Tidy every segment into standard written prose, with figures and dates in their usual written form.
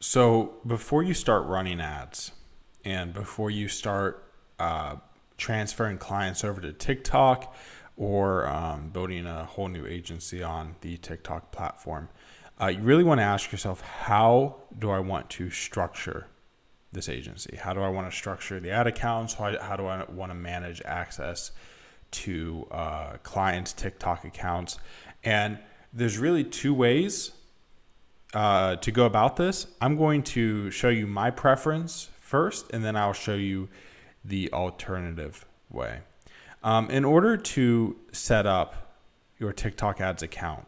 So before you start running ads and before you start transferring clients over to TikTok or building a whole new agency on the TikTok platform, you really want to ask yourself, how do I want to structure this agency? How do I want to structure the ad accounts? How do I want to manage access to clients' TikTok accounts? And there's really two ways to go about this. I'm going to show you my preference first, and then I'll show you the alternative way. In order to set up your TikTok ads account,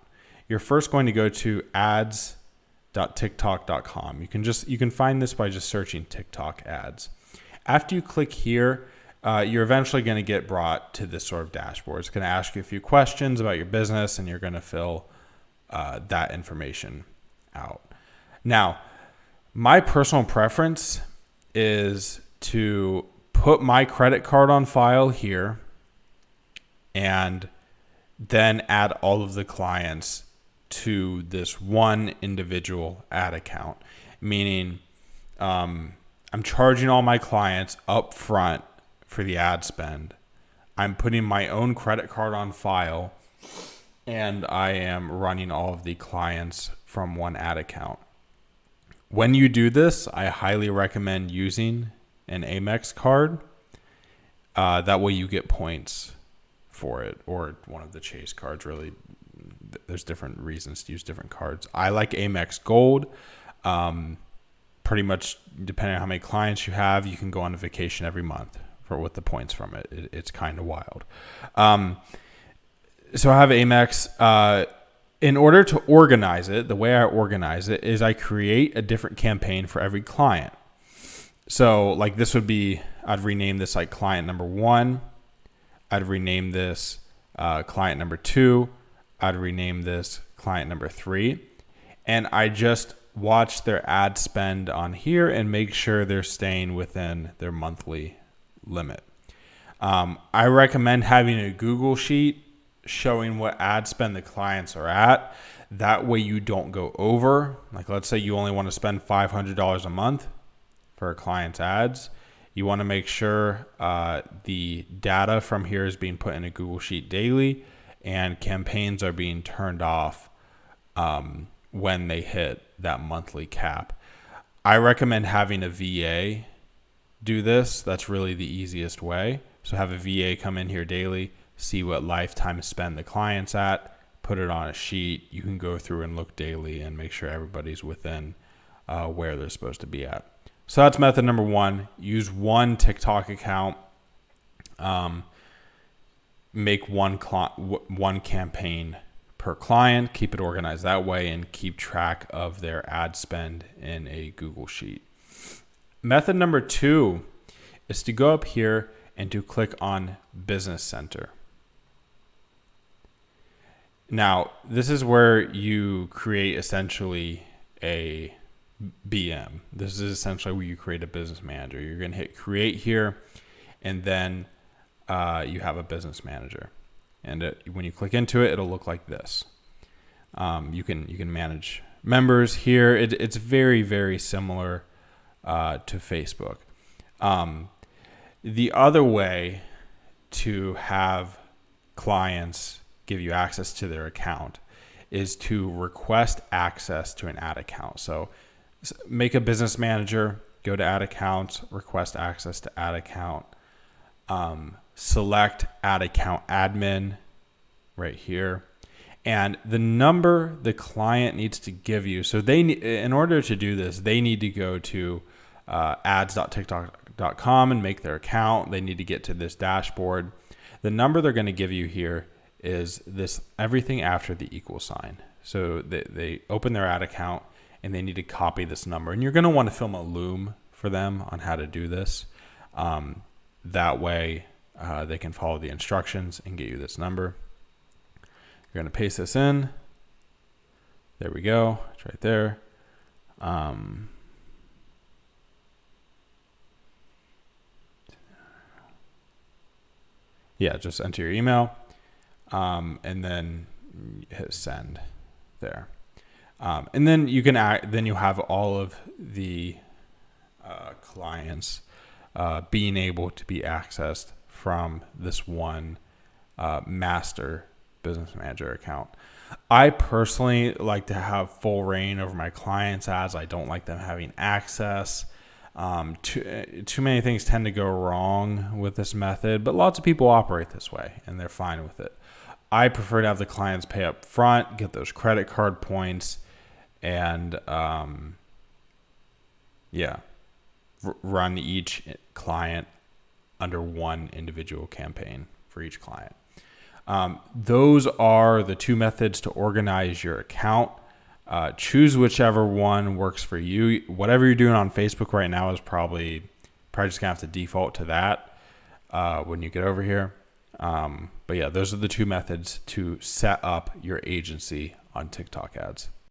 you're first going to go to ads.tiktok.com. You can find this by just searching TikTok ads. After you click here, you're eventually going to get brought to this sort of dashboard. It's going to ask you a few questions about your business, and you're going to fill that information out. Now, my personal preference is to put my credit card on file here and then add all of the clients to this one individual ad account, meaning I'm charging all my clients up front for the ad spend. I'm putting my own credit card on file, and I am running all of the clients from one ad account. When you do this, I highly recommend using an Amex card. That way you get points for it, or one of the Chase cards. Really, there's different reasons to use different cards. I like Amex Gold. Pretty much, depending on how many clients you have, you can go on a vacation every month with the points from it. It's kind of wild. So I have Amex. In order to organize it, the way I organize it is I create a different campaign for every client. So like this would be, I'd rename this like client number 1. I'd rename this client number 2. I'd rename this client number 3. And I just watch their ad spend on here and make sure they're staying within their monthly limit. I recommend having a Google sheet showing what ad spend the clients are at. That way you don't go over. Like let's say you only want to spend $500 a month for a client's ads. You want to make sure the data from here is being put in a Google Sheet daily, and campaigns are being turned off when they hit that monthly cap. I recommend having a VA do this. That's really the easiest way. So have a VA come in here daily, see what lifetime spend the client's at, put it on a sheet. You can go through and look daily and make sure everybody's within where they're supposed to be at. So that's method number 1. Use one TikTok account. Make one campaign per client. Keep it organized that way, and keep track of their ad spend in a Google Sheet. Method number 2 is to go up here and to click on Business Center. Now, this is where you create essentially a BM. This is essentially where you create a business manager. You're going to hit create here, and then you have a business manager. And when you click into it, it'll look like this. You can manage members here. It's very, very similar to Facebook. The other way to have clients give you access to their account is to request access to an ad account. So make a business manager, go to ad accounts, request access to ad account, select ad account admin right here. And the number the client needs to give you, so in order to do this, they need to go to ads.tiktok.com and make their account. They need to get to this dashboard. The number they're going to give you here is this, everything after the equal sign. So they open their ad account and they need to copy this number. And you're going to want to film a Loom for them on how to do this. That way they can follow the instructions and get you this number. You're going to paste this in. There we go. It's right there. Yeah, just enter your email, and then hit send there. And then you can then you have all of the clients being able to be accessed from this one master business manager account. I personally like to have full reign over my clients' ads. I don't like them having access. Too many things tend to go wrong with this method, but lots of people operate this way and they're fine with it. I prefer to have the clients pay up front, get those credit card points, and run each client under one individual campaign for each client. Those are the two methods to organize your account. Choose whichever one works for you. Whatever you're doing on Facebook right now is probably just gonna have to default to that when you get over here. But yeah, those are the two methods to set up your agency on TikTok ads.